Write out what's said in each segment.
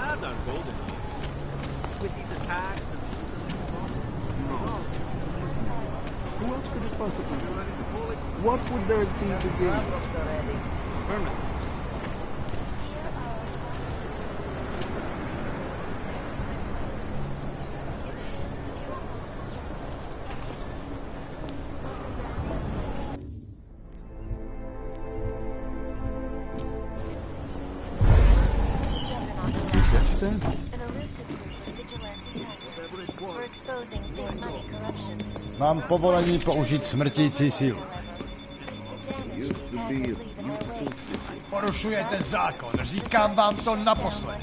had our golden years. With these attacks and... No. Who else could it possibly be? What would there be to gain? Permanent. Mám povolení použít smrtící sílu. Porušujete zákon, říkám vám to naposled.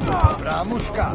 Dobrá mužka.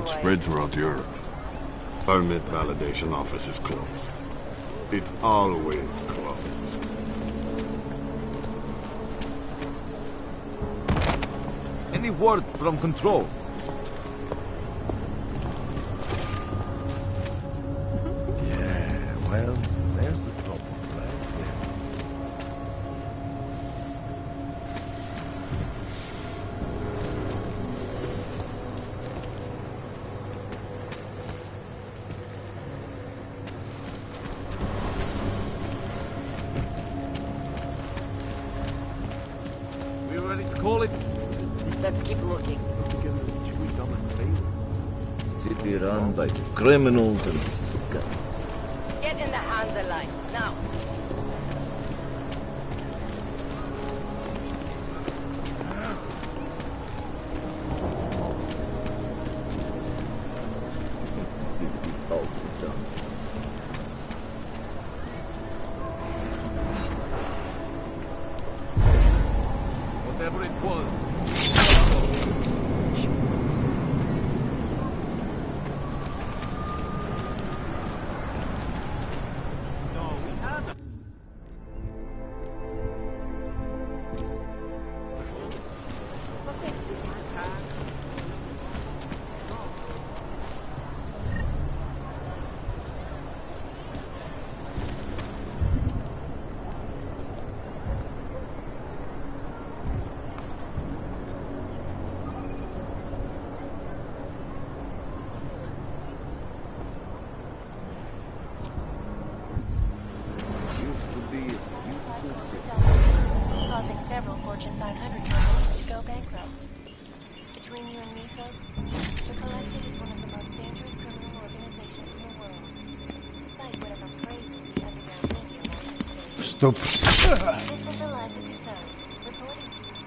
Spread throughout Europe. Permit validation office is closed. It's always closed. Any word from control? Yeah, well, there's the problem right there. We ready to call it? Let's keep looking. City run by criminals and suka. Get in the Hansa line, now. Whatever it was. Causing several Fortune 500 companies to go bankrupt. Between you and me, folks, the Collective is one of the most dangerous criminal organizations in the world. Despite whatever phrases the underground media wants to say. Stop. This is Eliza Cassell, reporting to you.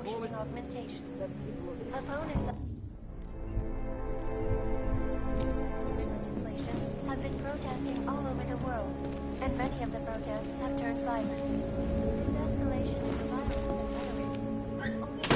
functioning augmentation. Opponents legislation have been protesting all over the world, and many of the protests have turned violent. This escalation in the violence and rhetoric has only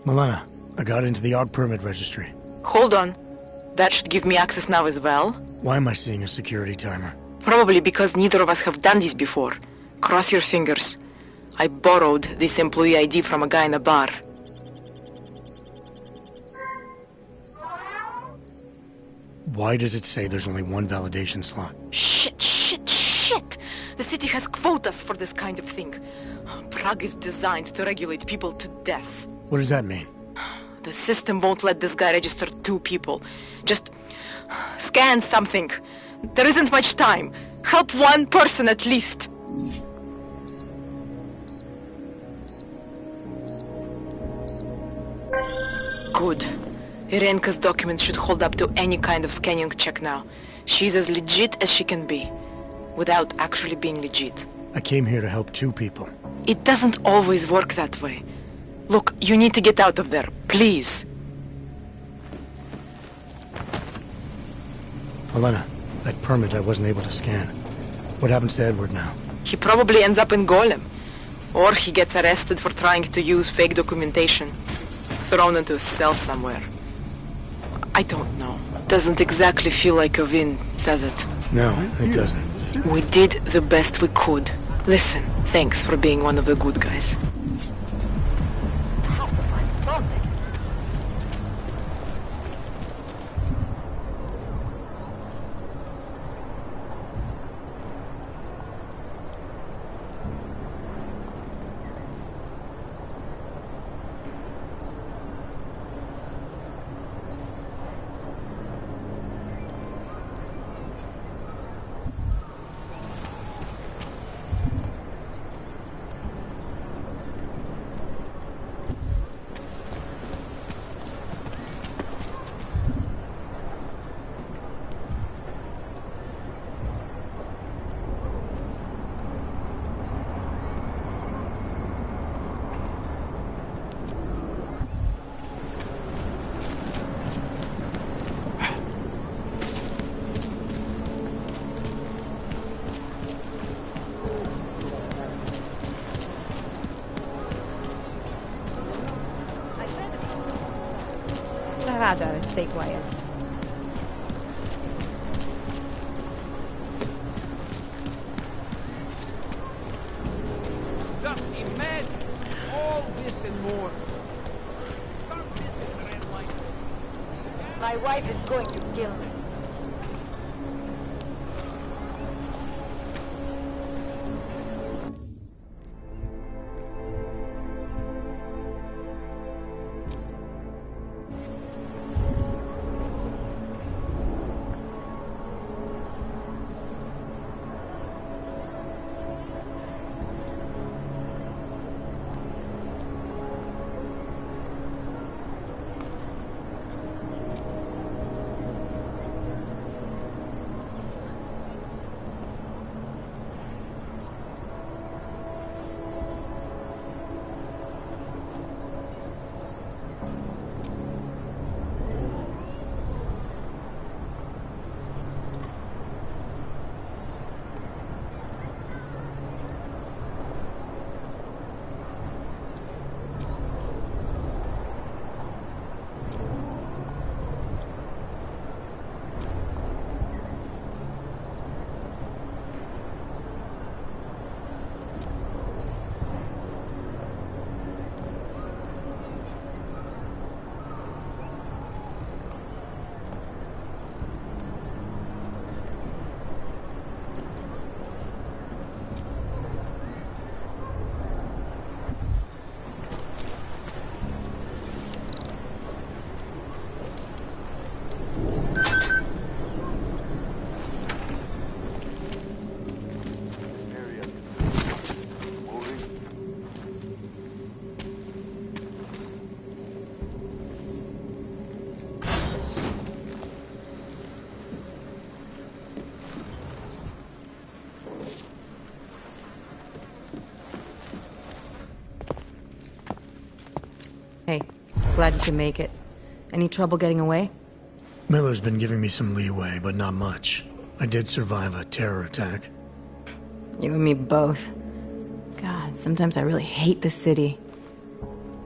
Milena, I got into the ARC permit registry. Hold on. That should give me access now as well. Why am I seeing a security timer? Probably because neither of us have done this before. Cross your fingers. I borrowed this employee ID from a guy in a bar. Why does it say there's only one validation slot? Shit! The city has quotas for this kind of thing. Prague is designed to regulate people to death. What does that mean? The system won't let this guy register 2 people. Just scan something. There isn't much time. Help 1 person at least. Good. Irenka's documents should hold up to any kind of scanning check now. She's as legit as she can be, without actually being legit. I came here to help 2 people. It doesn't always work that way. Look, you need to get out of there, please. Milena, that permit I wasn't able to scan. What happens to Edward now? He probably ends up in Golem. Or he gets arrested for trying to use fake documentation. Thrown into a cell somewhere. I don't know. Doesn't exactly feel like a win, does it? No, it doesn't. We did the best we could. Listen, thanks for being one of the good guys. How to find something? Rather stay quiet. Just imagine all this and more. My wife is going to kill me. Hey, glad you can make it. Any trouble getting away? Miller's been giving me some leeway, but not much. I did survive a terror attack. You and me both. God, sometimes I really hate this city.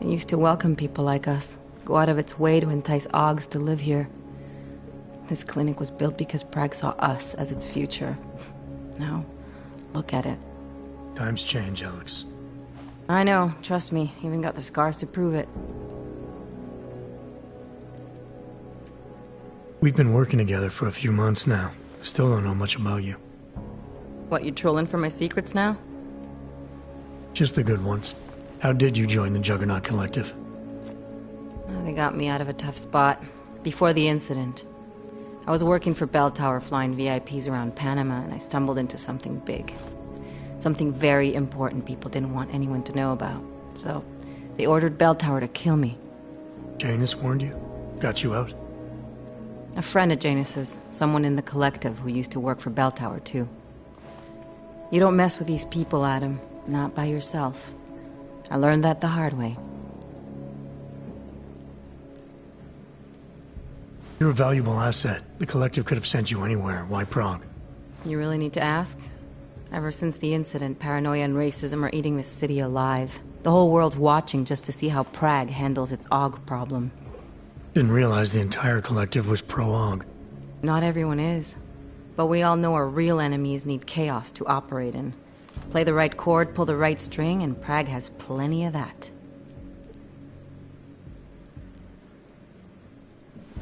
It used to welcome people like us, go out of its way to entice Augs to live here. This clinic was built because Prague saw us as its future. Now, look at it. Times change, Alex. I know, trust me, even got the scars to prove it. We've been working together for a few months now. Still don't know much about you. What, you trolling for my secrets now? Just the good ones. How did you join the Juggernaut Collective? They got me out of a tough spot. Before the incident, I was working for Bell Tower flying VIPs around Panama, and I stumbled into something big. Something very important people didn't want anyone to know about. So, they ordered Bell Tower to kill me. Janus warned you? Got you out? A friend of Janus's, someone in the collective who used to work for Bell Tower too. You don't mess with these people, Adam. Not by yourself. I learned that the hard way. You're a valuable asset. The collective could have sent you anywhere. Why Prague? You really need to ask? Ever since the incident, paranoia and racism are eating this city alive. The whole world's watching just to see how Prague handles its AUG problem. Didn't realize the entire collective was pro-AUG. Not everyone is. But we all know our real enemies need chaos to operate in. Play the right chord, pull the right string, and Prague has plenty of that.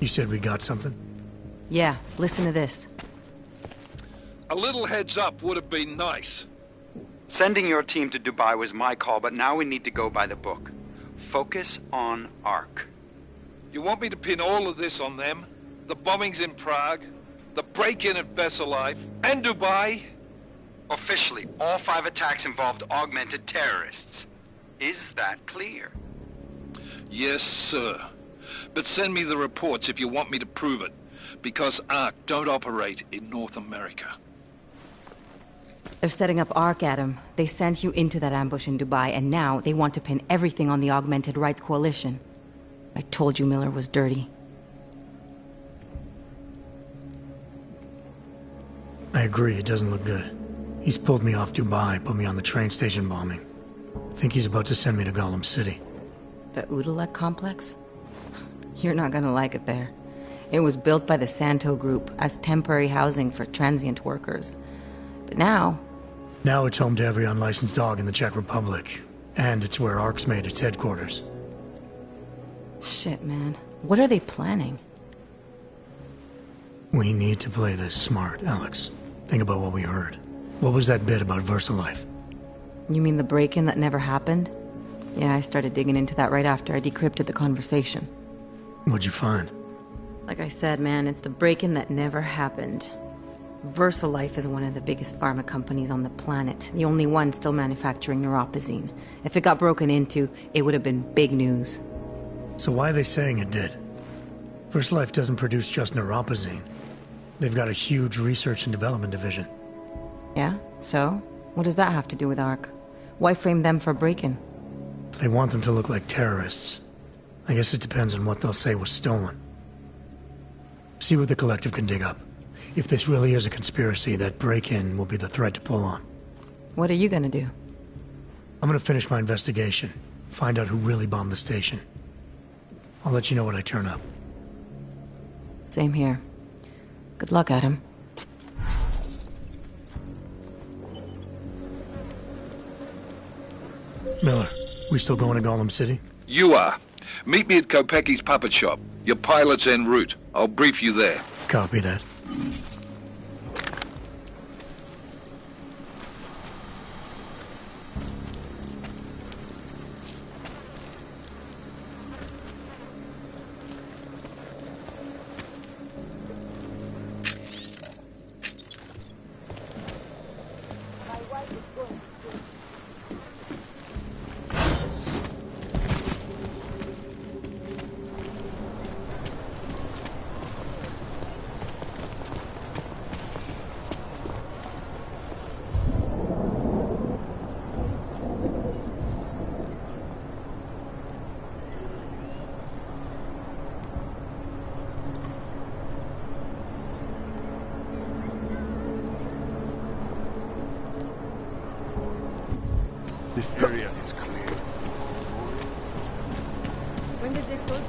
You said we got something? Yeah, listen to this. A little heads up would have been nice. Sending your team to Dubai was my call, but now we need to go by the book. Focus on ARC. You want me to pin all of this on them? The bombings in Prague, the break-in at Veselife, and Dubai? Officially, all 5 attacks involved augmented terrorists. Is that clear? Yes, sir. But send me the reports if you want me to prove it, because ARC don't operate in North America. They're setting up ARC, Adam. They sent you into that ambush in Dubai, and now they want to pin everything on the Augmented Rights Coalition. I told you Miller was dirty. I agree, it doesn't look good. He's pulled me off Dubai, put me on the train station bombing. Think he's about to send me to Gollum City. The Udalek complex? You're not gonna like it there. It was built by the Santo Group as temporary housing for transient workers. But now it's home to every unlicensed dog in the Czech Republic. And it's where ARC's made its headquarters. Shit, man. What are they planning? We need to play this smart, Alex. Think about what we heard. What was that bit about VersaLife? You mean the break-in that never happened? Yeah, I started digging into that right after I decrypted the conversation. What'd you find? Like I said, man, it's the break-in that never happened. VersaLife is one of the biggest pharma companies on the planet. The only one still manufacturing neuropozyne. If it got broken into, it would have been big news. So why are they saying it did? VersaLife doesn't produce just neuropozyne. They've got a huge research and development division. Yeah? So? What does that have to do with ARC? Why frame them for break-in? They want them to look like terrorists. I guess it depends on what they'll say was stolen. See what the collective can dig up. If this really is a conspiracy, that break-in will be the thread to pull on. What are you gonna do? I'm gonna finish my investigation. Find out who really bombed the station. I'll let you know when I turn up. Same here. Good luck, Adam. Miller, we still going to Gollum City? You are. Meet me at Kopecki's puppet shop. Your pilot's en route. I'll brief you there. Copy that.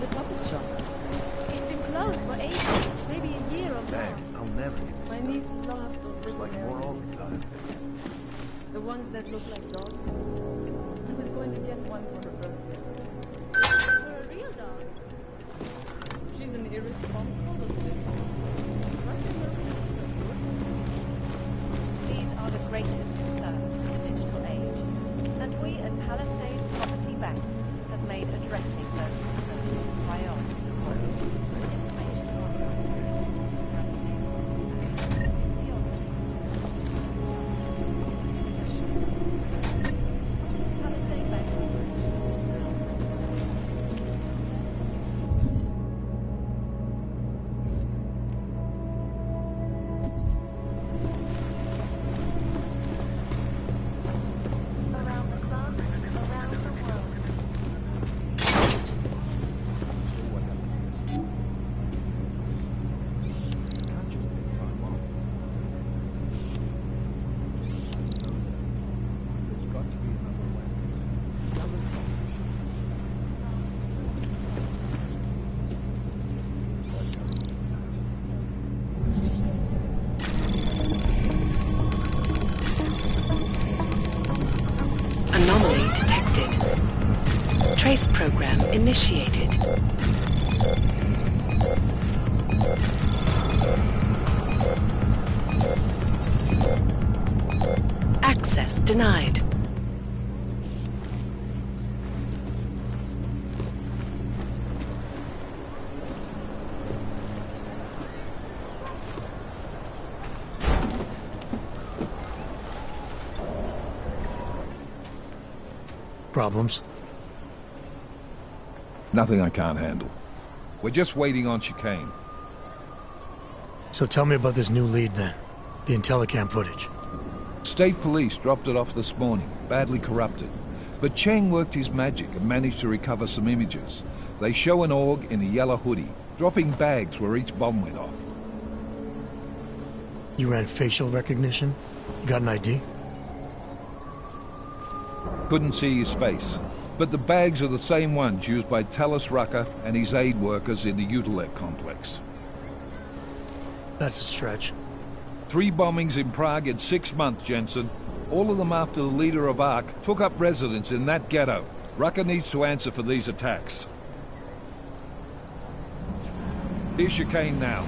The puppet shop. It's been closed for ages, maybe a year or more. Damn, I'll never get this My stuff. niece loves those It's little like more all the time. The ones that look like dogs. I was going to get one for her birthday. For a real dog. She's an irresponsible little lady. These are the greatest concerns in the digital age, and we at Palisade Property Bank have made addressing those concerns a priority. Information Palisade Bank. Around the clock, around the world. Anomaly detected. Trace program initiated. Access denied. Problems? Nothing I can't handle. We're just waiting on chicane. So tell me about this new lead then. The Intellicam footage. State police dropped it off this morning, badly corrupted. But Cheng worked his magic and managed to recover some images. They show an org in a yellow hoodie, dropping bags where each bomb went off. You ran facial recognition? You got an ID? Couldn't see his face. But the bags are the same ones used by Talos Rucker and his aid workers in the Utilec complex. That's a stretch. 3 bombings in Prague in 6 months, Jensen. All of them after the leader of ARC took up residence in that ghetto. Rucker needs to answer for these attacks. Here's chicane now.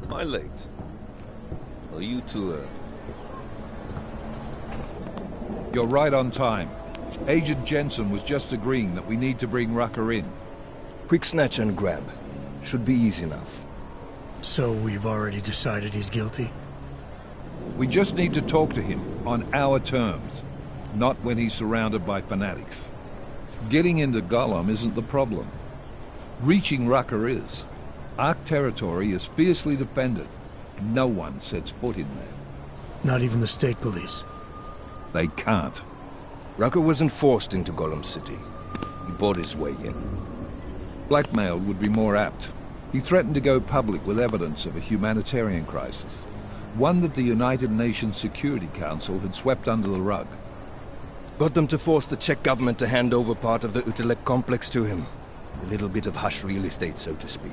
Am I late? Are you too early? You're right on time. Agent Jensen was just agreeing that we need to bring Rucker in. Quick snatch and grab. Should be easy enough. So we've already decided he's guilty? We just need to talk to him on our terms, not when he's surrounded by fanatics. Getting into Gollum isn't the problem. Reaching Rucker is. ARC territory is fiercely defended. No one sets foot in there. Not even the state police? They can't. Rucker wasn't forced into Gollum City. He bought his way in. Blackmail would be more apt. He threatened to go public with evidence of a humanitarian crisis. One that the United Nations Security Council had swept under the rug. Got them to force the Czech government to hand over part of the Utilec complex to him. A little bit of hush real estate, so to speak.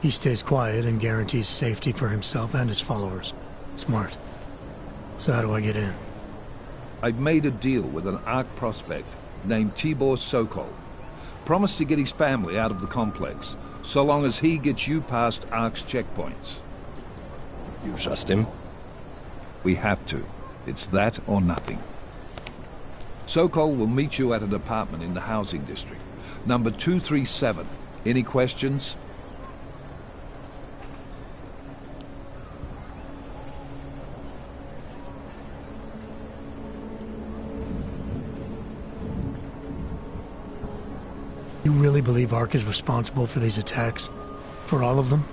He stays quiet and guarantees safety for himself and his followers. Smart. So how do I get in? I've made a deal with an ARC prospect named Tibor Sokol. Promised to get his family out of the complex, so long as he gets you past ARC's checkpoints. You trust him? We have to. It's that or nothing. Sokol will meet you at an apartment in the housing district. Number 237. Any questions? You really believe ARC is responsible for these attacks? For all of them?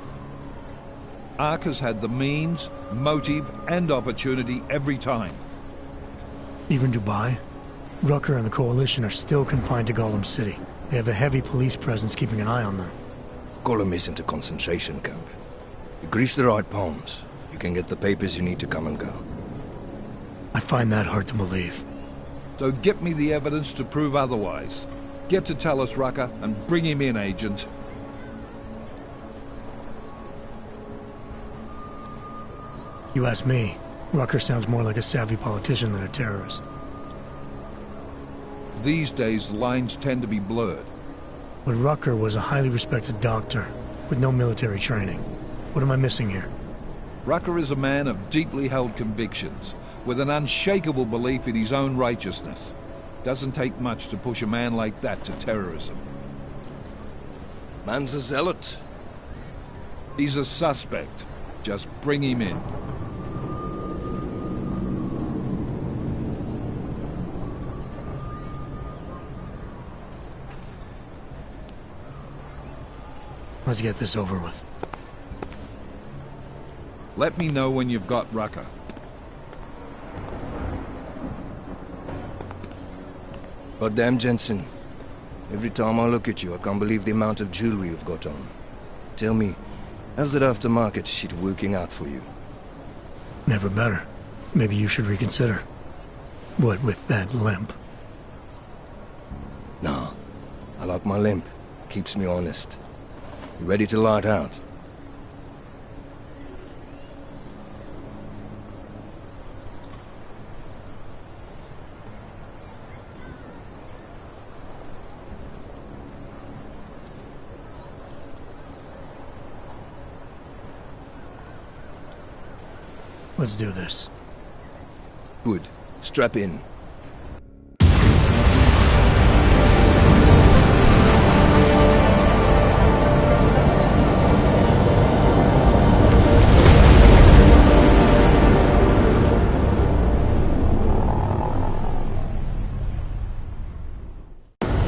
Ark has had the means, motive, and opportunity every time. Even Dubai? Rucker and the Coalition are still confined to Gollum City. They have a heavy police presence keeping an eye on them. Gollum isn't a concentration camp. You grease the right palms, you can get the papers you need to come and go. I find that hard to believe. So get me the evidence to prove otherwise. Get to Talus Rucker and bring him in, Agent. You ask me, Rucker sounds more like a savvy politician than a terrorist. These days, lines tend to be blurred. But Rucker was a highly respected doctor, with no military training. What am I missing here? Rucker is a man of deeply held convictions, with an unshakable belief in his own righteousness. Doesn't take much to push a man like that to terrorism. Man's a zealot. He's a suspect. Just bring him in. Let's get this over with. Let me know when you've got Rucker. Goddamn, Jensen. Every time I look at you, I can't believe the amount of jewelry you've got on. Tell me, how's that aftermarket shit working out for you? Never better. Maybe you should reconsider. What with that limp? Nah, I like my limp. Keeps me honest. You ready to light out? Let's do this. Good. Strap in.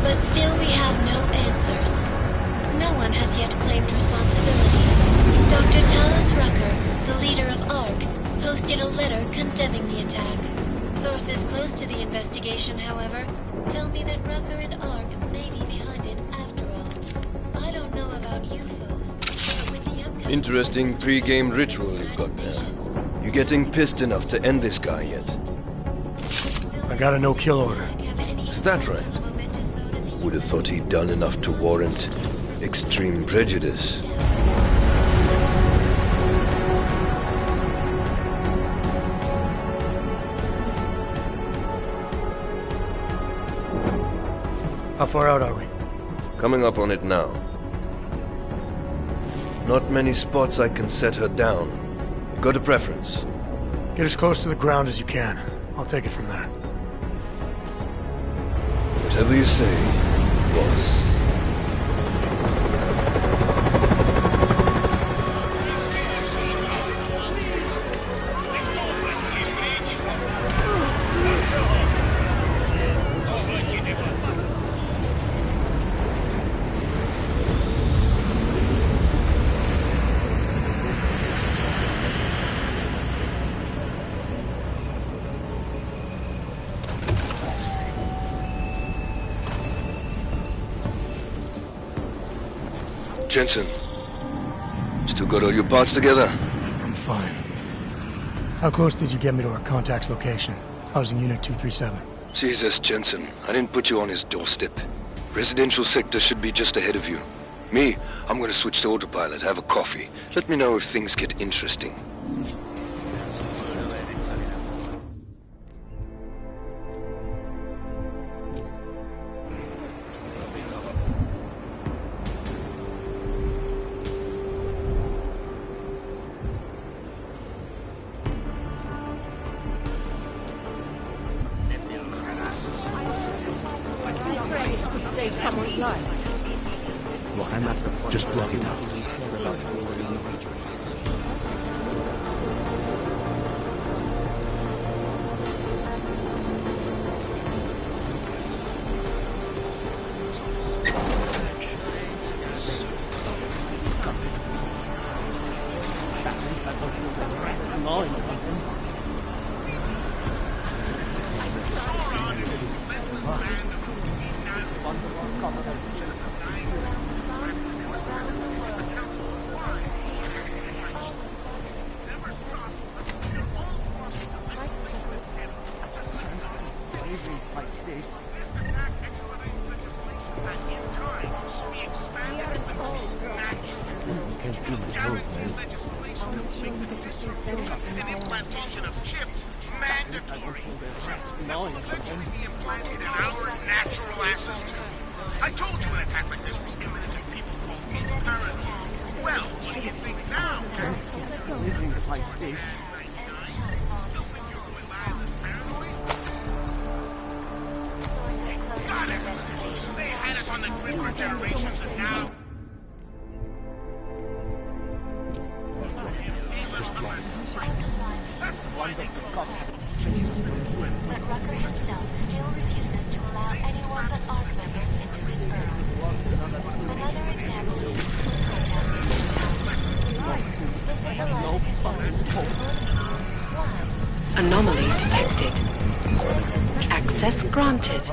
But still we have no answers. No one has yet claimed responsibility. Dr. Talus Rucker, the leader of ARC, posted a letter condemning the attack. Sources close to the investigation, however, tell me that Rucker and ARC may be behind it after all. I don't know about you folks, but with the upcoming... Interesting pre-game ritual you've got there. You getting pissed enough to end this guy yet? I got a no-kill order. Is that right? Would have thought he'd done enough to warrant extreme prejudice. How far out are we? Coming up on it now. Not many spots I can set her down. You got a preference? Get as close to the ground as you can. I'll take it from there. Whatever you say, boss. Jensen, still got all your parts together? I'm fine. How close did you get me to our contact's location? I was in Unit 237. Jesus, Jensen, I didn't put you on his doorstep. Residential sector should be just ahead of you. Me, I'm gonna switch to autopilot, have a coffee. Let me know if things get interesting. Save someone's life. Look, I'm not... Just block it out. Implantation of chips mandatory. That will eventually be implanted in our natural asses too. I told you an attack like this was imminent and people called me paranoid. Well, what do you think now, Captain? Living like this. Got it! They had us on the grid for generations and now... But Rucker himself still refuses to allow anyone but ARC members into his Earth. Another example is this is a letter. Anomaly detected. Access granted.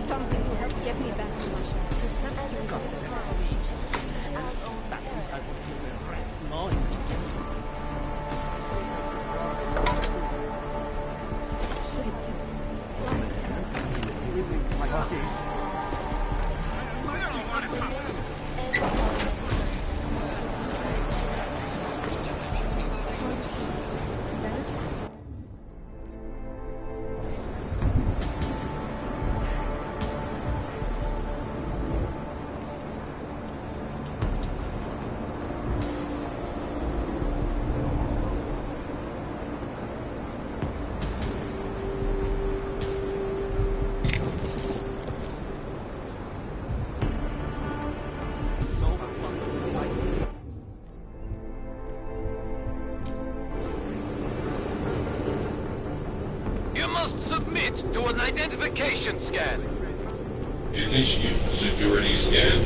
Something to help get me back to my shop. Submit to an identification scan. Initiate security scan.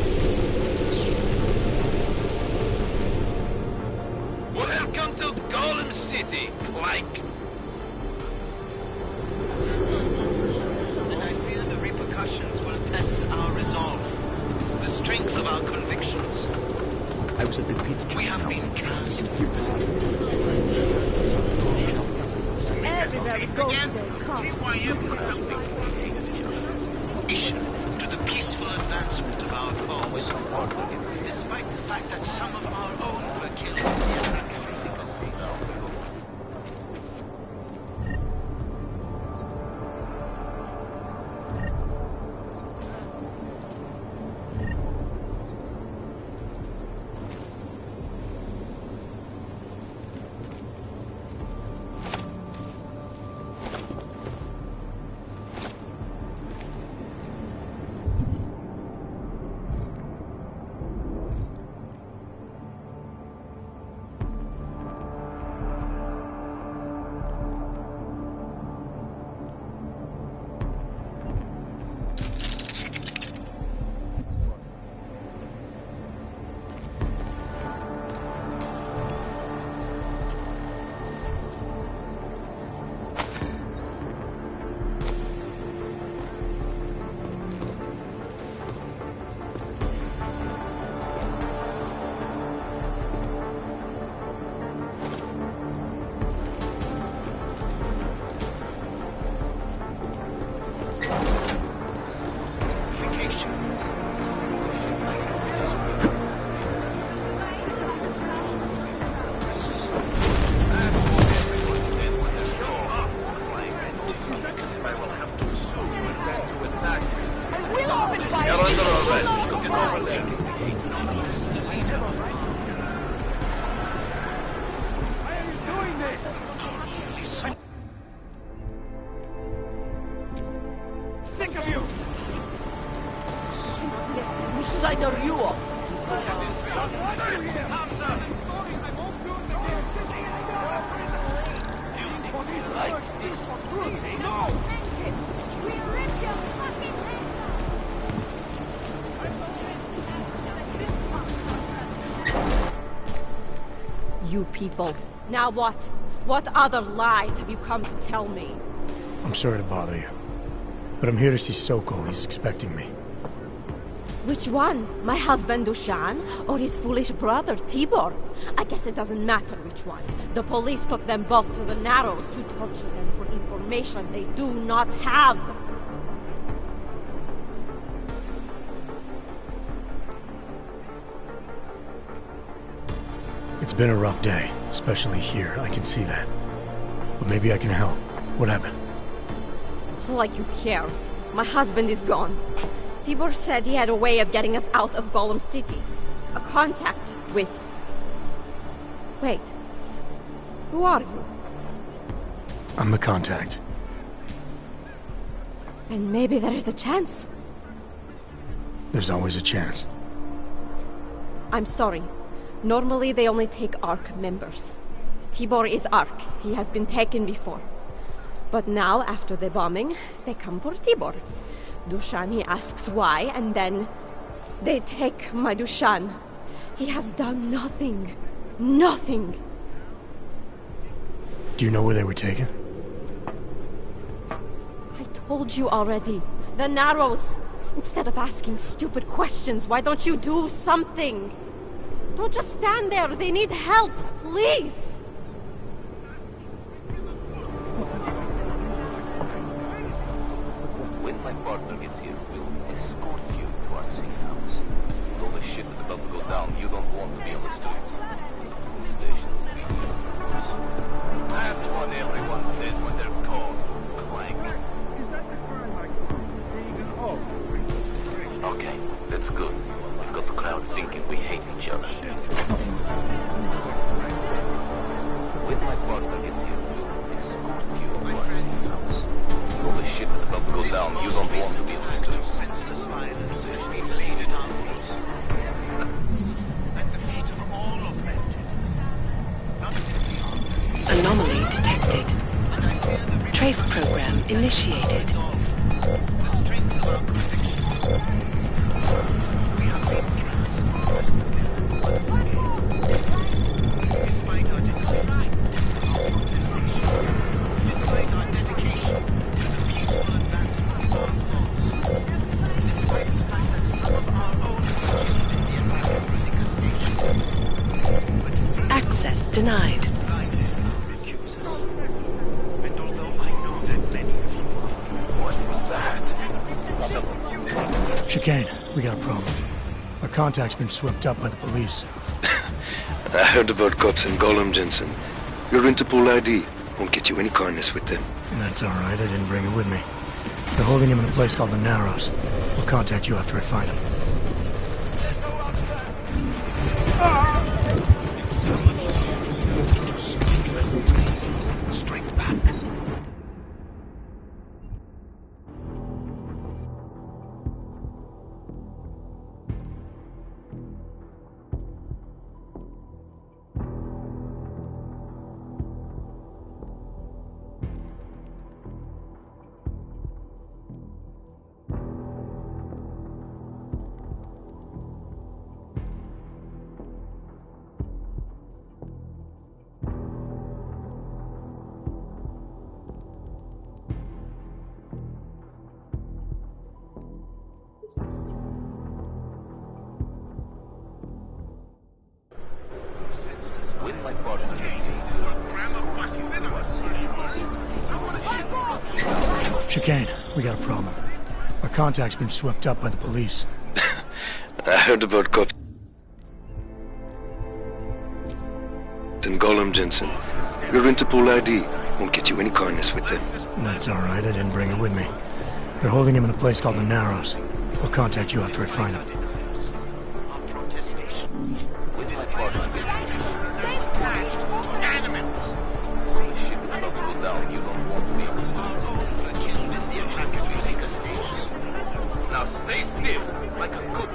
Welcome to Golem City, Clyke. And I fear the repercussions will test our resolve, the strength of our convictions. I was at the Pt6. We have been cast. Everywhere we go Again, today, TYM will help me. To the peaceful advancement of our cause, despite the fact that some of our own were killed. inside a Rio. Like this. No! You people. Now what? What other lies have you come to tell me? I'm sorry to bother you, but I'm here to see Sokol. He's expecting me. Which one? My husband Dushan or his foolish brother Tibor? I guess it doesn't matter which one. The police took them both to the Narrows to torture them for information they do not have. It's been a rough day, especially here. I can see that. But maybe I can help. What happened? It's like you care. My husband is gone. Tibor said he had a way of getting us out of Golem City. A contact with... Wait. Who are you? I'm the contact. And maybe there is a chance. There's always a chance. I'm sorry. Normally they only take ARC members. Tibor is ARC. He has been taken before. But now, after the bombing, they come for Tibor. Dushan, he asks why, and then they take my Dushan. He has done nothing. Nothing. Do you know where they were taken? I told you already. The Narrows. Instead of asking stupid questions, why don't you do something? Don't just stand there. They need help. Please. When my partner gets here, we'll escort you to our safe house. With all the shit that's about to go down, you don't want to be on the streets. The station will be here, of course. That's what everyone says when they're called. Clank. Is that the crime I call? Okay, that's good. We've got the crowd thinking we hate each other. When my partner gets here, we'll escort you to our safe house. With all the shit that's about to go down, you don't want to be on the streets. Senseless violence has been laid at our feet. At the feet of all augmented. Anomaly detected. Trace program initiated. The strength of our conviction. We have been cast. Despite our dedication, despite our dedication to the peaceful advancement of our cause, despite the fact that some of our own in the Atlantic Station. Access denied. And although I know that many of you What was that? Chicane, we got a problem. Our contact's been swept up by the police. I heard about cops in Golem, Jensen. Your Interpol ID won't get you any kindness with them. That's all right. I didn't bring it with me. They're holding him in a place called the Narrows. We'll contact you after I find him. strike back. When my partner gets here, we'll escort you to our safe house. With all the shit that's about to go down. Chicane, we got a problem. Our contact's been swept up by the police. I heard about cops in Golem, Jensen. Your Interpol ID won't get you any kindness with them. That's all right. I didn't bring it with me. They're holding him in a place called the Narrows. We'll contact you after I find him. Our protestation. When my partner gets here, we'll escort you to animals. With all the shit that's about to go down, you don't want to be on the streets. Now stay still, like a good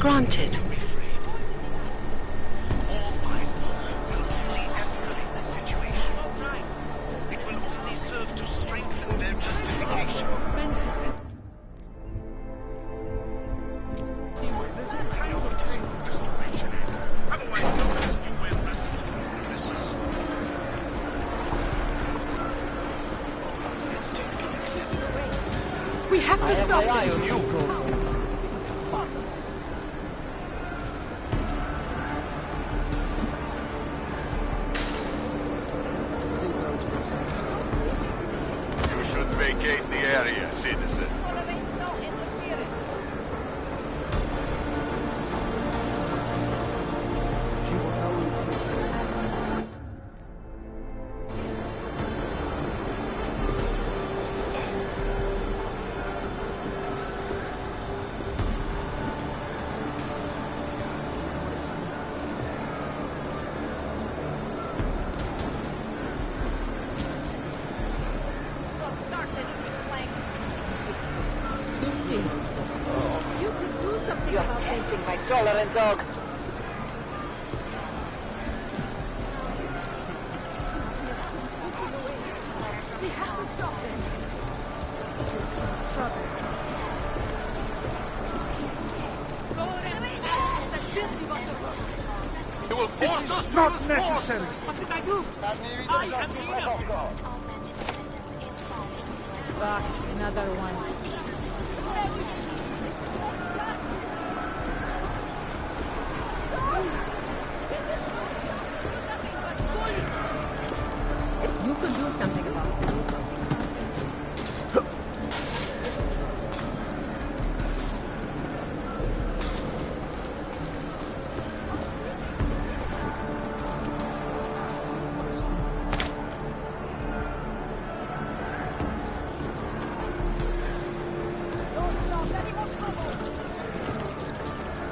Granted. We have to stop my eye on you. You should vacate the area, citizen. You could do something You're about testing this. my tolerant dog. We have to stop them. You will force us to Not necessary. What did I do? I am innocent. Fuck, another one. You could do something about it.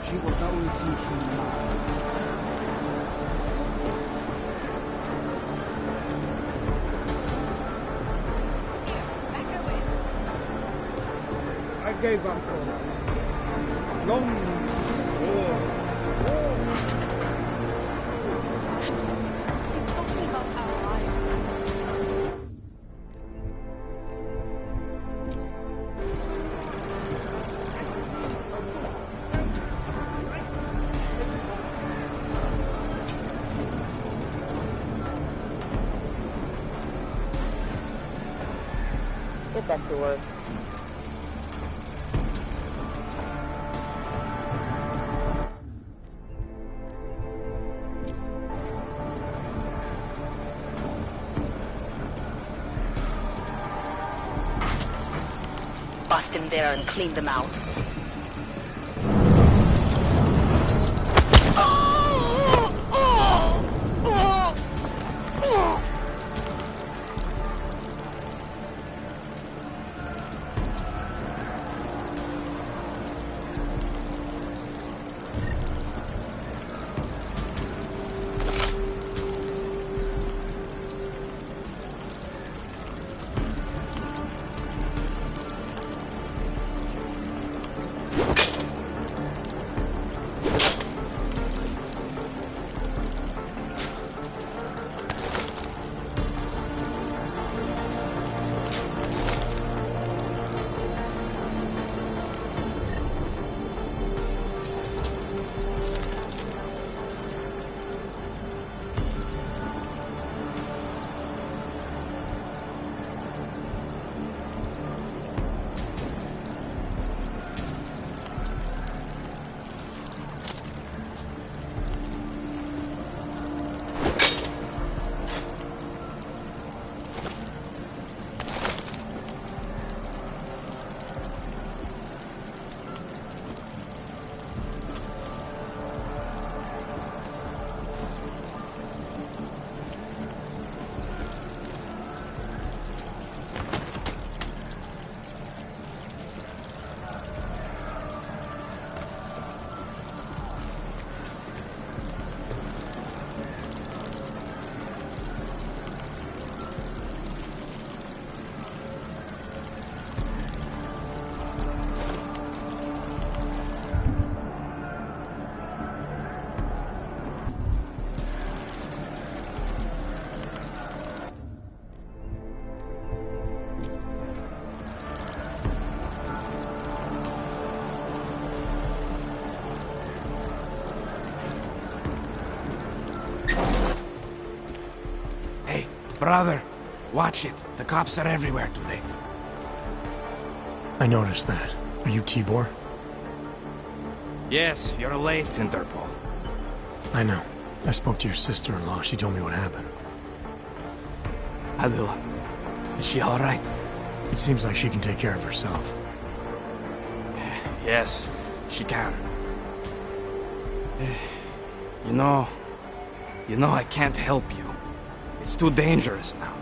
Ci guardavo in film. I gave up long Get back to work. Bust him there and clean them out. Brother, watch it. The cops are everywhere today. I noticed that. Are you Tibor? Yes, you're late, Interpol. I know. I spoke to your sister-in-law. She told me what happened. Adila, is she all right? It seems like she can take care of herself. Yes, she can. You know, I can't help you. It's too dangerous now.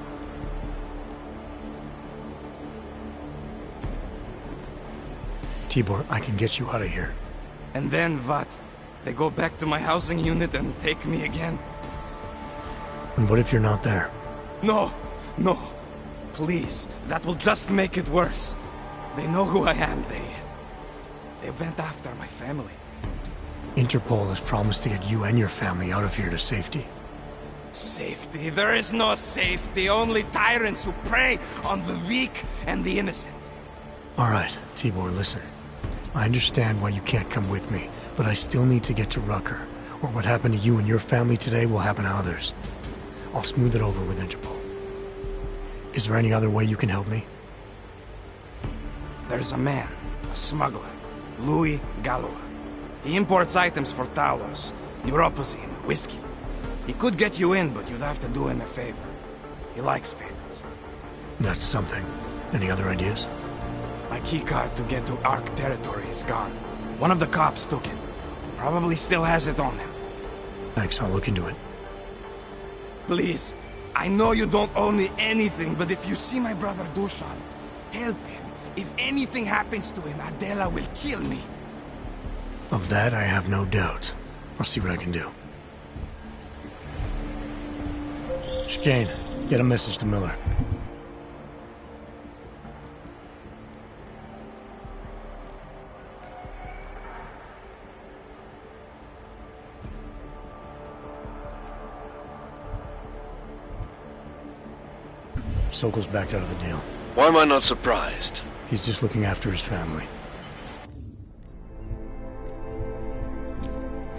Tibor, I can get you out of here. And then what? They go back to my housing unit and take me again? And what if you're not there? No, no. Please, that will just make it worse. They know who I am. They went after my family. Interpol has promised to get you and your family out of here to safety. Safety? There is no safety. Only tyrants who prey on the weak and the innocent. All right, Tibor, listen. I understand why you can't come with me, but I still need to get to Rucker, or what happened to you and your family today will happen to others. I'll smooth it over with Interpol. Is there any other way you can help me? There's a man, a smuggler, Louis Galois. He imports items for Talos, neuropozyne, whiskey. He could get you in, but you'd have to do him a favor. He likes favors. That's something. Any other ideas? My keycard to get to Ark territory is gone. One of the cops took it. Probably still has it on him. Thanks, I'll look into it. Please, I know you don't owe me anything, but if you see my brother Dusan, help him. If anything happens to him, Adela will kill me. Of that, I have no doubt. I'll see what I can do. Chicane, get a message to Miller. Sokol's backed out of the deal. Why am I not surprised? He's just looking after his family.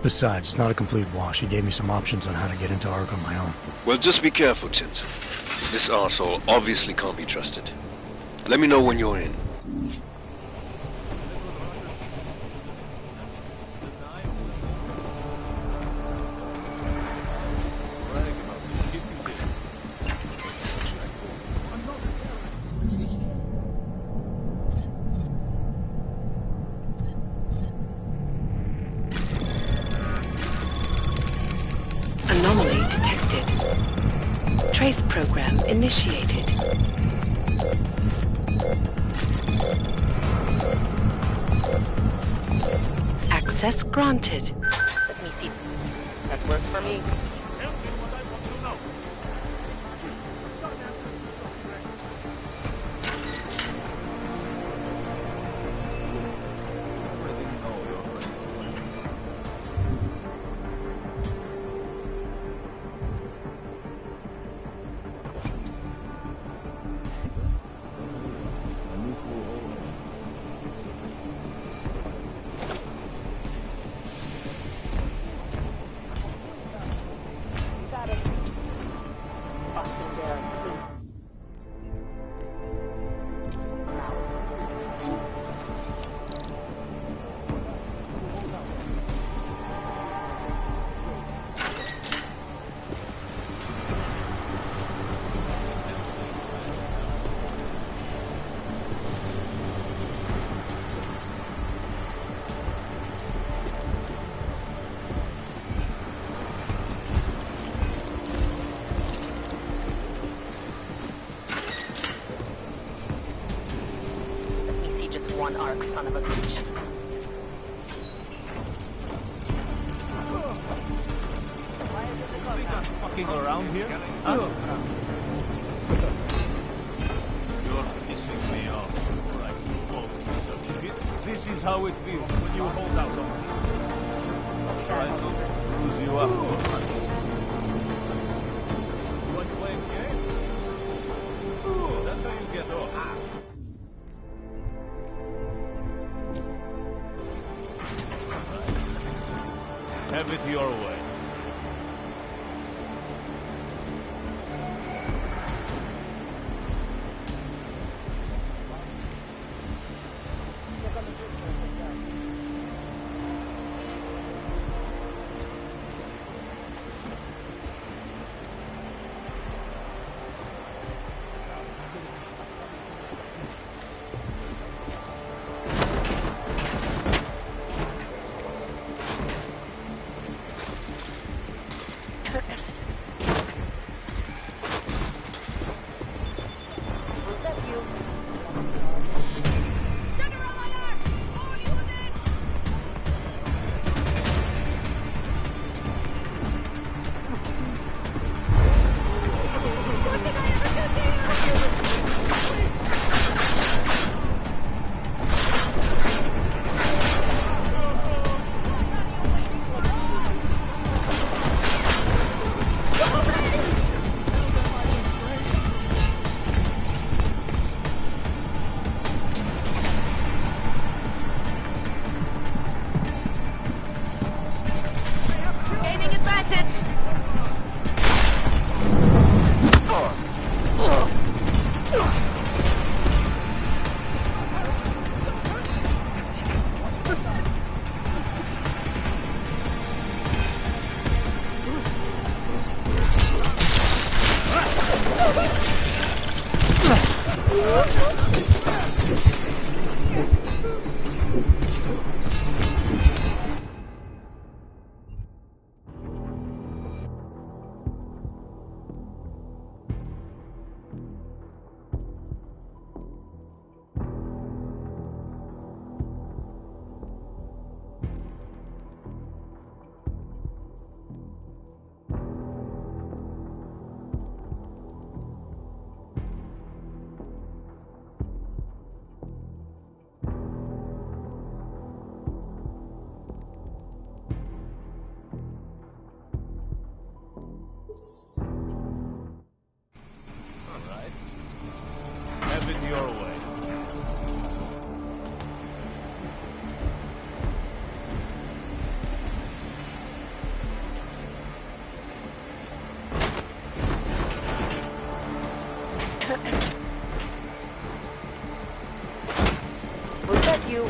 Besides, it's not a complete wash. He gave me some options on how to get into Ark on my own. Well, just be careful, Jensen. This arsehole obviously can't be trusted. Let me know when you're in. Anomaly detected. Trace program initiated. Access granted. Let me see. That works for me. One Ark, son of a bitch. Fucking around here? Huh? You're pissing me off. Right, old piece of shit. This is how it feels when you hold out on me. I'll try to bruise you up for fun. You want to play a game? Ooh, that's how you get off. Have it your way. Have it your way. Was that you?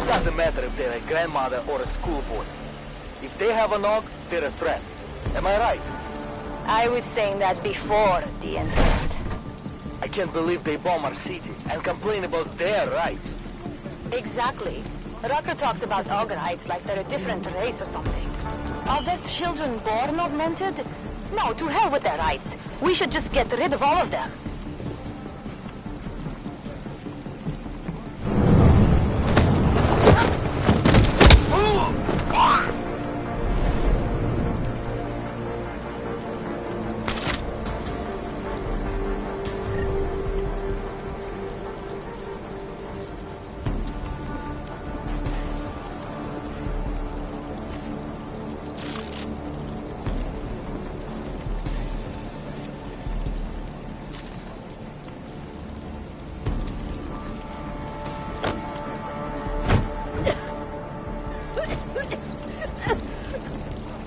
Doesn't matter if they're a grandmother or a schoolboy. If they have a nog, they're a threat. Am I right? I was saying that before the incident. I can't believe they bomb our city and complain about their rights. Exactly. Rucker talks about our rights like they're a different race or something. Are their children born augmented? No, to hell with their rights. We should just get rid of all of them.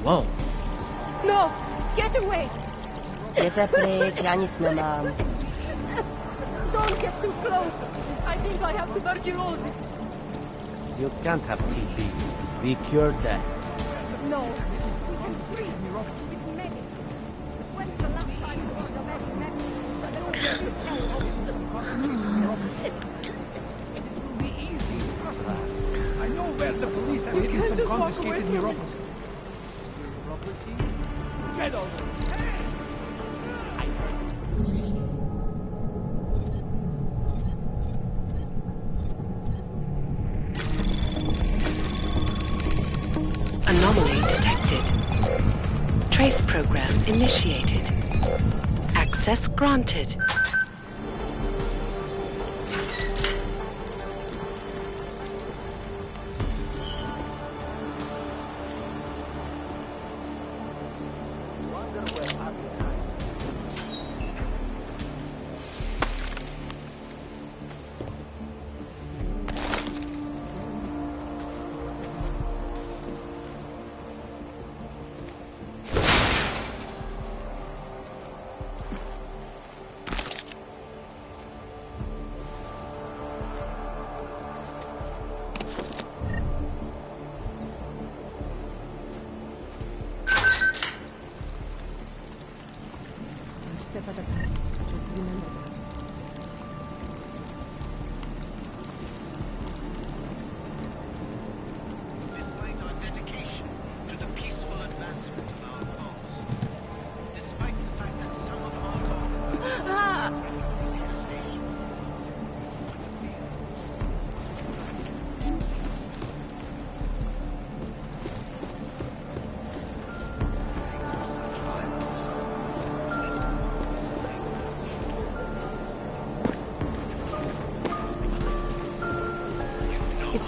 Wow. No! Get away! Jděte pryč, já nic nemám. Don't get too close! I think I have tuberculosis. You can't have TB. We cured that. No. We can treat with medicine. When's the last time you saw the best I know where the police have hidden some confiscated neuropathy. Get over. Anomaly detected. Trace program initiated. Access granted.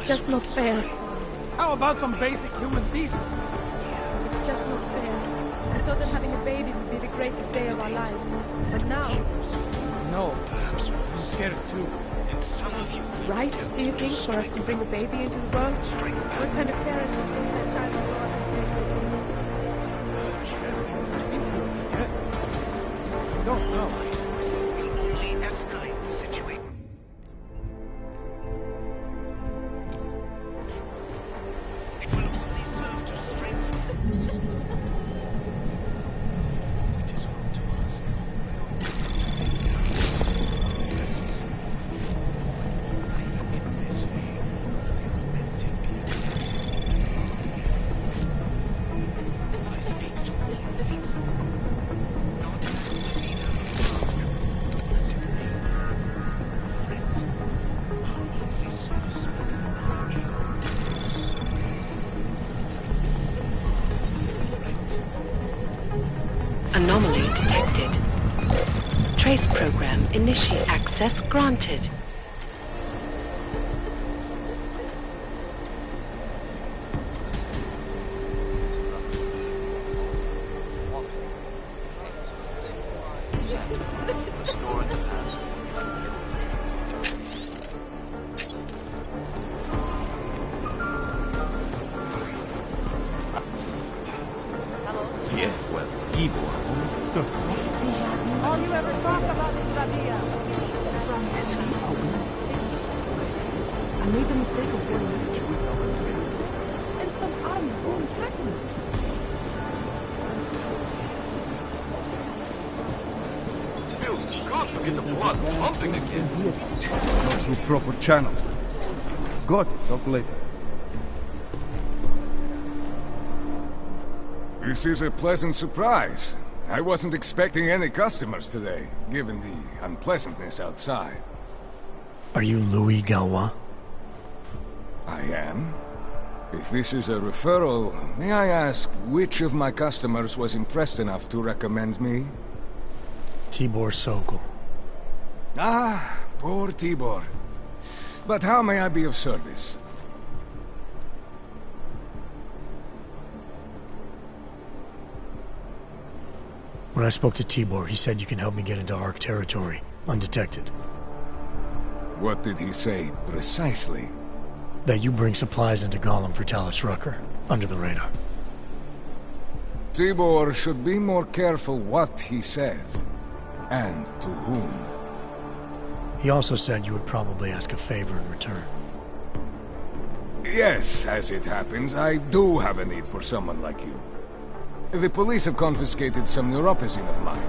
just not fair. How about some basic human decency? It's just not fair. I thought that having a baby would be the greatest day of our lives. But now... No, I'm scared too. Right, do you think, for us to bring a baby into the world? What kind of parent would bring their child to grow up and say I don't know. Anomaly detected. Trace program initiate. Access granted. Yeah, well, evil. So, all you ever talk about is Rabia. I made the mistake of getting rich. And some army won't catch me. Feels good to get the blood pumping again. Go through proper channels. Got it. Talk later. This is a pleasant surprise. I wasn't expecting any customers today, given the unpleasantness outside. Are you Louis Galois? I am. If this is a referral, may I ask which of my customers was impressed enough to recommend me? Tibor Sokol. Ah, poor Tibor. But how may I be of service? When I spoke to Tibor, he said you can help me get into Ark territory, undetected. What did he say, precisely? That you bring supplies into Gollum for Talos Rucker, under the radar. Tibor should be more careful what he says, and to whom. He also said you would probably ask a favor in return. Yes, as it happens, I do have a need for someone like you. The police have confiscated some neuropazine of mine.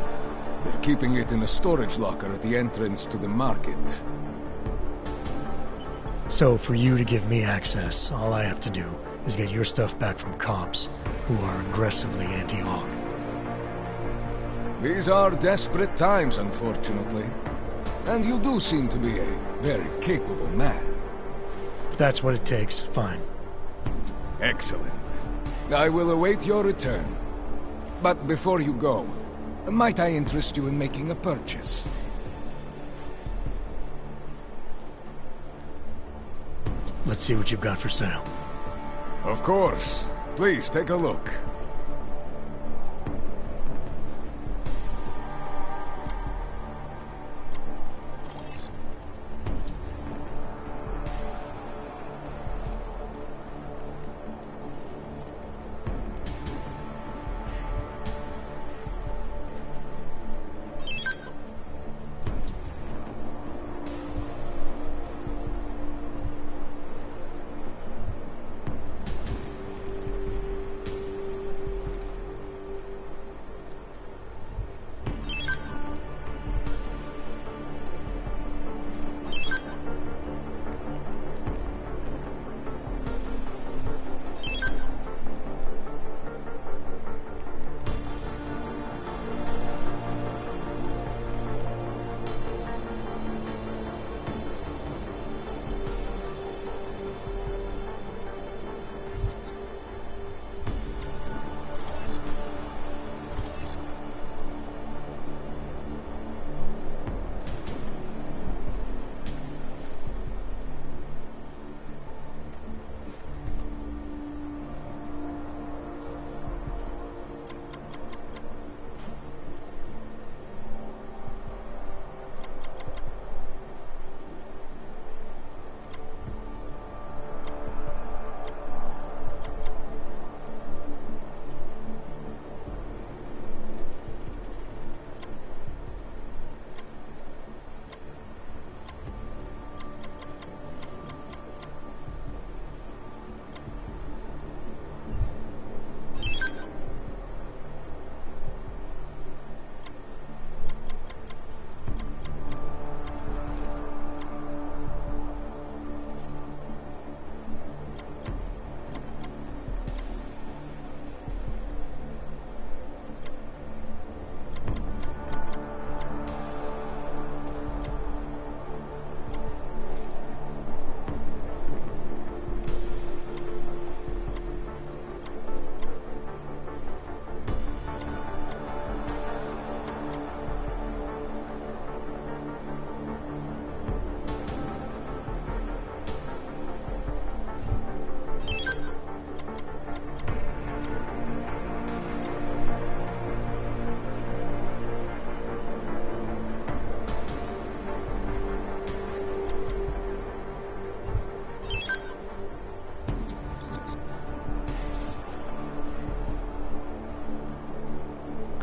They're keeping it in a storage locker at the entrance to the market. So, for you to give me access, all I have to do is get your stuff back from cops who are aggressively anti-Hawk. These are desperate times, unfortunately. And you do seem to be a very capable man. If that's what it takes, fine. Excellent. I will await your return. But before you go, might I interest you in making a purchase? Let's see what you've got for sale. Of course. Please take a look.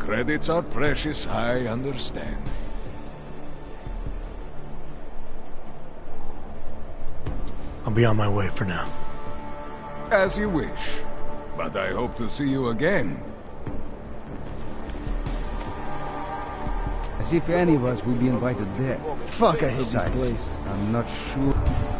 Credits are precious, I understand. I'll be on my way for now. As you wish. But I hope to see you again. As if any of us would be invited there. Fuck, I hate this Besides, place. I'm not sure.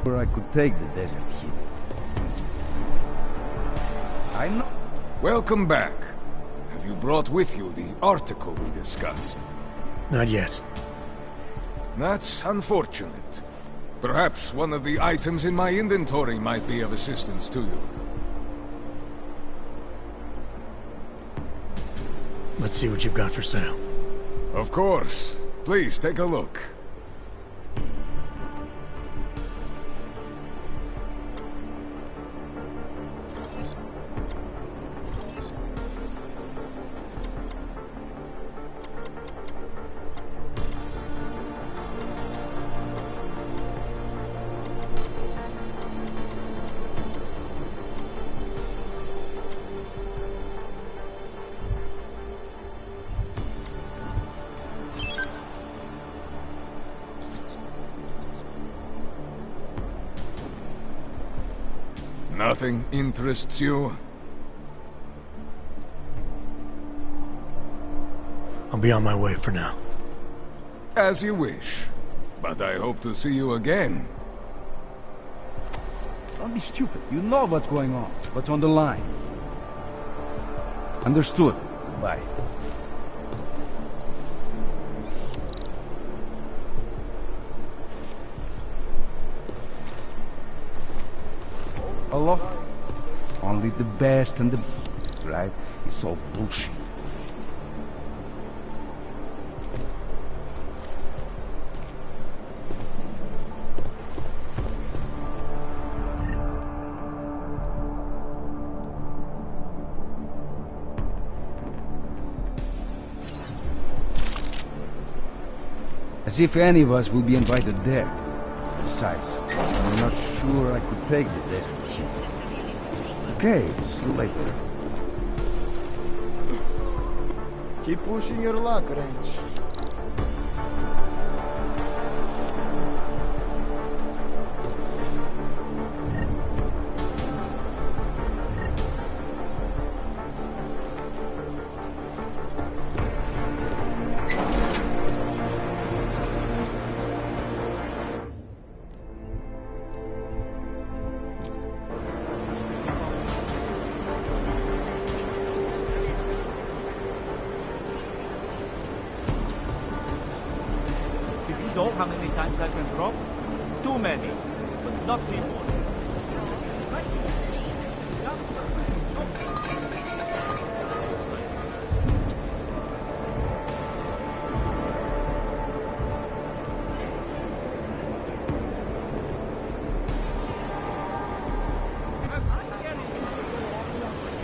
Where I could take the desert heat. I know. Welcome back. Have you brought with you the article we discussed? Not yet. That's unfortunate. Perhaps one of the items in my inventory might be of assistance to you. Let's see what you've got for sale. Of course. Please take a look. Nothing interests you? I'll be on my way for now. As you wish. But I hope to see you again. Don't be stupid. You know what's going on. What's on the line. Understood. Bye. Hello? Only the best and the best, right? It's all bullshit. As if any of us will be invited there. Besides, I'm not sure I could take the risk. Okay, see you later. Keep pushing your luck, Range. Know how many times I've been robbed? Too many, but not before.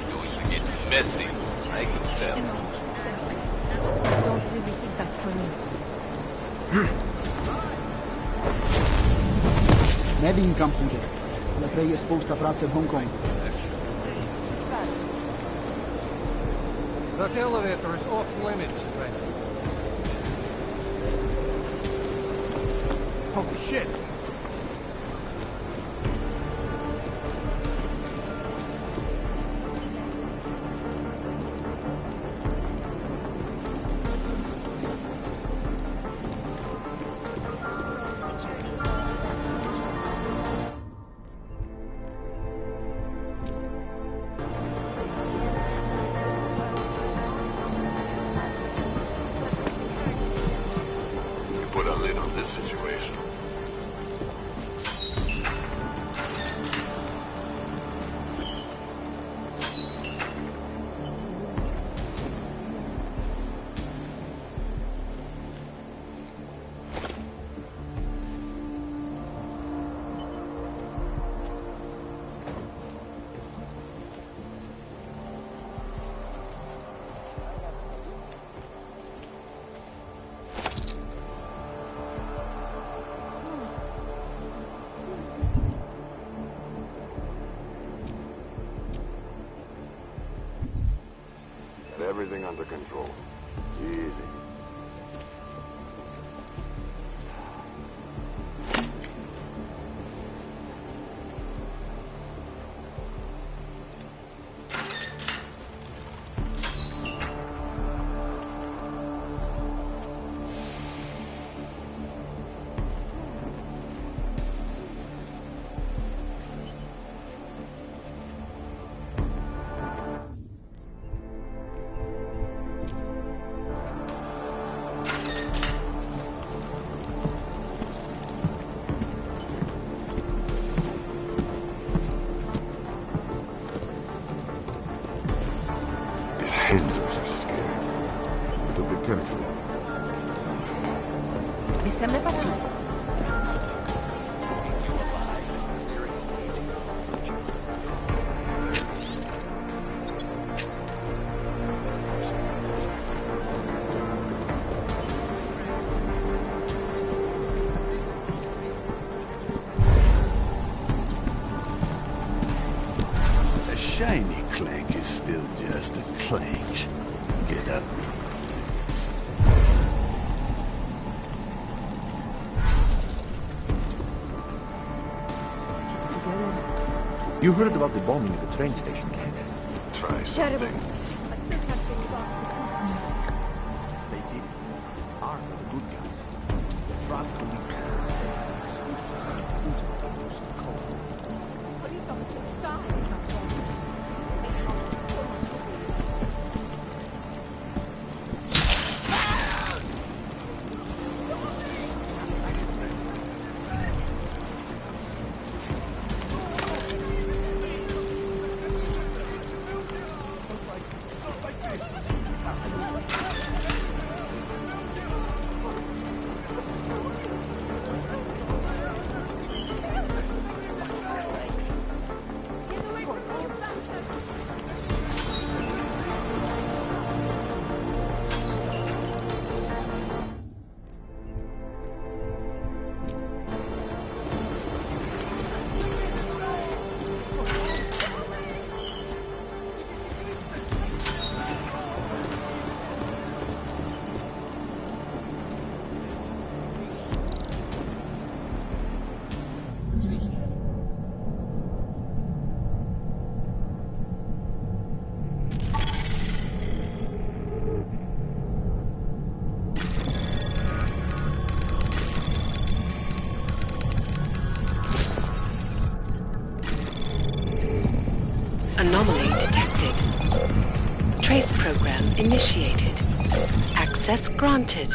Going to get messy, I can tell. I don't really think that's for me. Nevím, kam půjde, ale prej je spousta práce v Hongkongu. That elevator is off limits, friend. Oh shit! Put a lid on this situation. Everything under control. Easy. Hands are scared. But be careful. Vy sem nepatří. A shiny clank is still just a clank. Get up. You heard about the bombing of the train station, Ken? Try something. They did. Are the good guys. The drug police. access granted.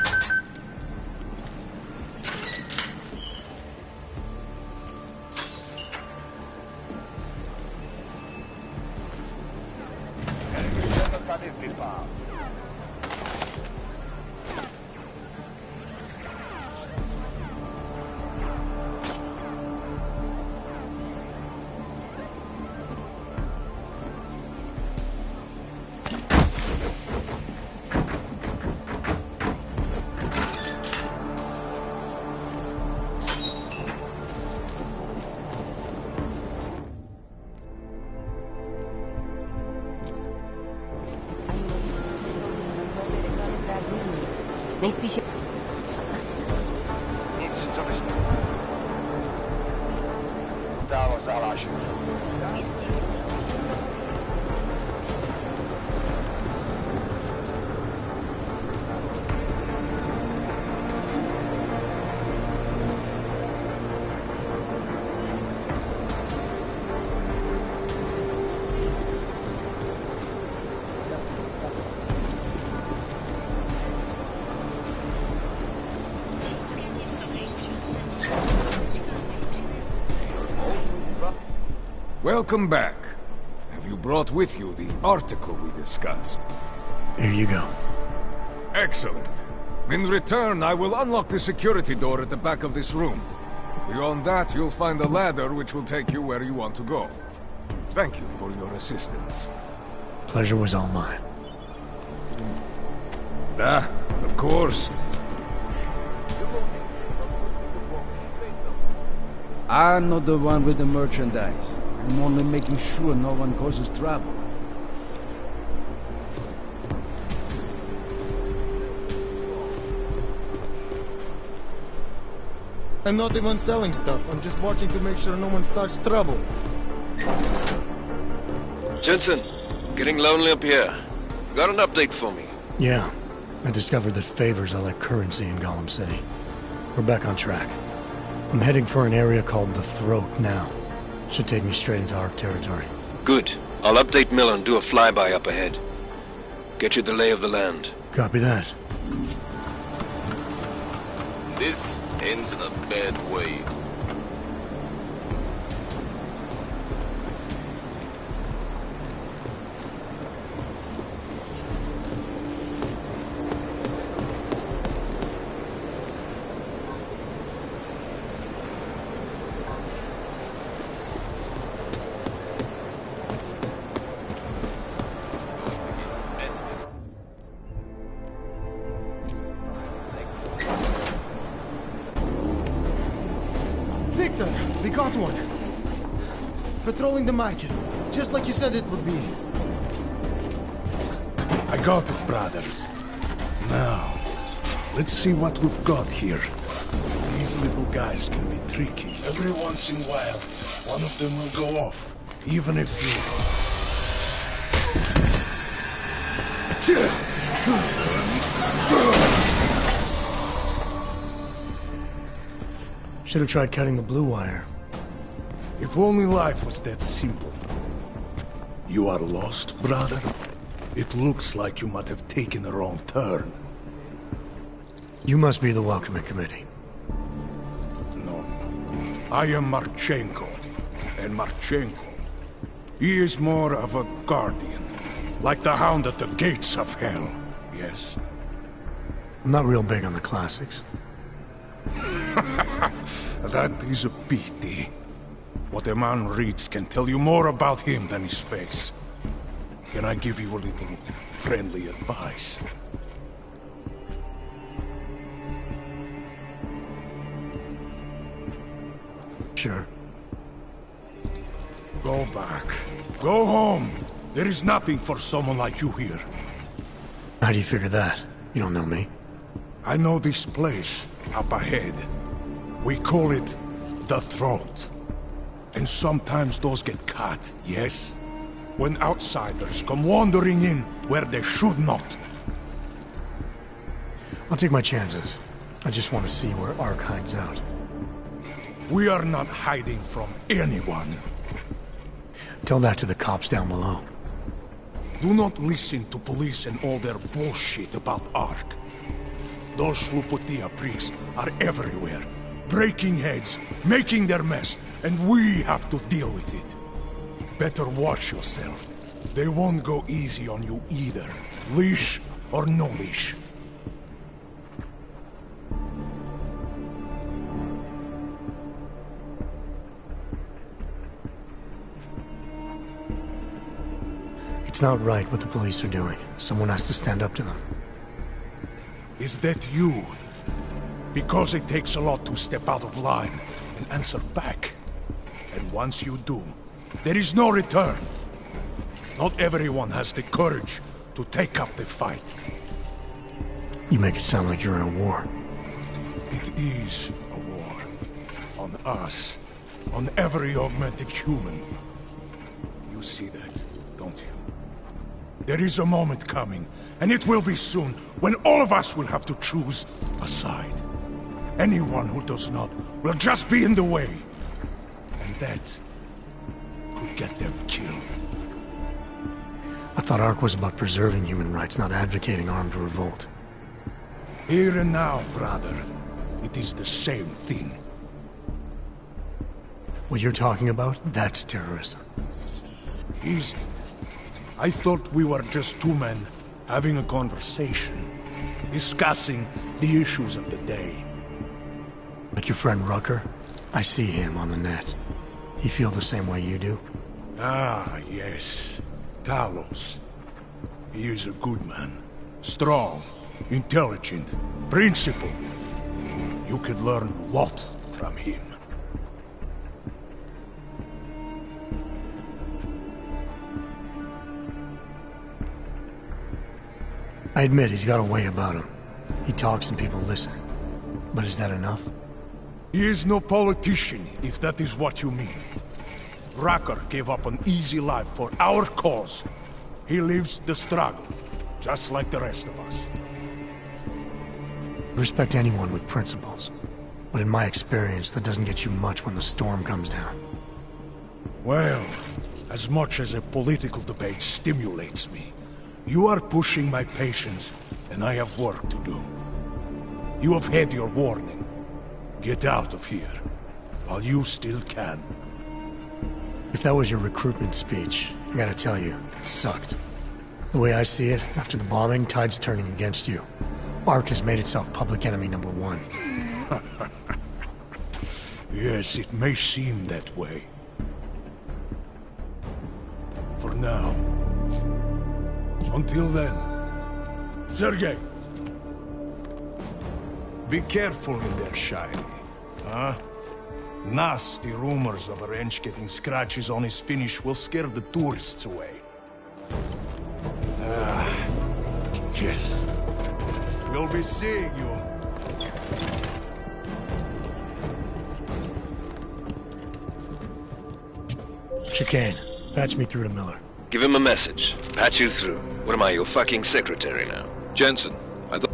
Nejspíše... Co zase? Nic, co bys... Dálo zahlášení. Welcome back. Have you brought with you the article we discussed? Here you go. Excellent. In return, I will unlock the security door at the back of this room. Beyond that, you'll find a ladder which will take you where you want to go. Thank you for your assistance. Pleasure was all mine. Of course. I'm not the one with the merchandise. I'm only making sure no one causes trouble. I'm not even selling stuff. I'm just watching to make sure no one starts trouble. Jensen, getting lonely up here. Got an update for me? Yeah. I discovered that favors are like currency in Gollum City. We're back on track. I'm heading for an area called the Throat now. Should take me straight into Ark territory. Good. I'll update Miller and do a flyby up ahead. Get you the lay of the land. Copy that. This ends in a bad way. Victor, we got one. Patrolling the market, just like you said it would be. I got it, brothers. Now, let's see what we've got here. These little guys can be tricky. Every once in a while, one of them will go off, even if you... Should have tried cutting the blue wire. If only life was that simple. You are lost, brother? It looks like you might have taken a wrong turn. You must be the welcoming committee. No. I am Marchenko. And Marchenko, he is more of a guardian. Like the hound at the gates of hell. Yes? I'm not real big on the classics. That is a pity. What a man reads can tell you more about him than his face. Can I give you a little friendly advice? Sure. Go back. Go home. There is nothing for someone like you here. How do you figure that? You don't know me. I know this place, up ahead. We call it the Throat. And sometimes those get cut, yes? When outsiders come wandering in where they should not. I'll take my chances. I just want to see where Ark hides out. We are not hiding from anyone. Tell that to the cops down below. Do not listen to police and all their bullshit about Ark. Those Slupotia pricks are everywhere, breaking heads, making their mess, and we have to deal with it. Better watch yourself. They won't go easy on you either, leash or no leash. It's not right what the police are doing. Someone has to stand up to them. Is that you? Because it takes a lot to step out of line and answer back. And once you do, there is no return. Not everyone has the courage to take up the fight. You make it sound like you're in a war. It is a war. On us. On every augmented human. You see that, don't you? There is a moment coming, and it will be soon, when all of us will have to choose a side. Anyone who does not will just be in the way. And that could get them killed. I thought ARC was about preserving human rights, not advocating armed revolt. Here and now, brother, it is the same thing. What you're talking about, that's terrorism. Is it? I thought we were just two men having a conversation, discussing the issues of the day. Like your friend Rucker? I see him on the net. He feel the same way you do? Ah, yes. Talos. He is a good man. Strong, intelligent, principled. You could learn a lot from him. I admit he's got a way about him. He talks and people listen. But is that enough? He is no politician, if that is what you mean. Rucker gave up an easy life for our cause. He lives the struggle, just like the rest of us. Respect anyone with principles. But in my experience, that doesn't get you much when the storm comes down. Well, as much as a political debate stimulates me, you are pushing my patience, and I have work to do. You have had your warning. Get out of here, while you still can. If that was your recruitment speech, I gotta tell you, it sucked. The way I see it, after the bombing, tide's turning against you. ARC has made itself public enemy #1. Yes, it may seem that way. For now. Until then. Sergei! Be careful in there, Shiny. Huh? Nasty rumors of a wrench getting scratches on his finish will scare the tourists away. Yes. We'll be seeing you. Chicane, patch me through to Miller. Give him a message. Patch you through. What am I, your fucking secretary now? Jensen, I thought...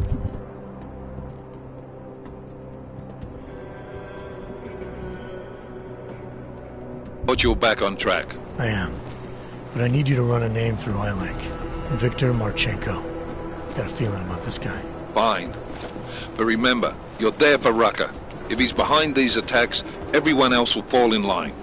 But you're back on track. I am. But I need you to run a name through iLink. Victor Marchenko. Got a feeling about this guy. Fine. But remember, you're there for Rucker. If he's behind these attacks, everyone else will fall in line.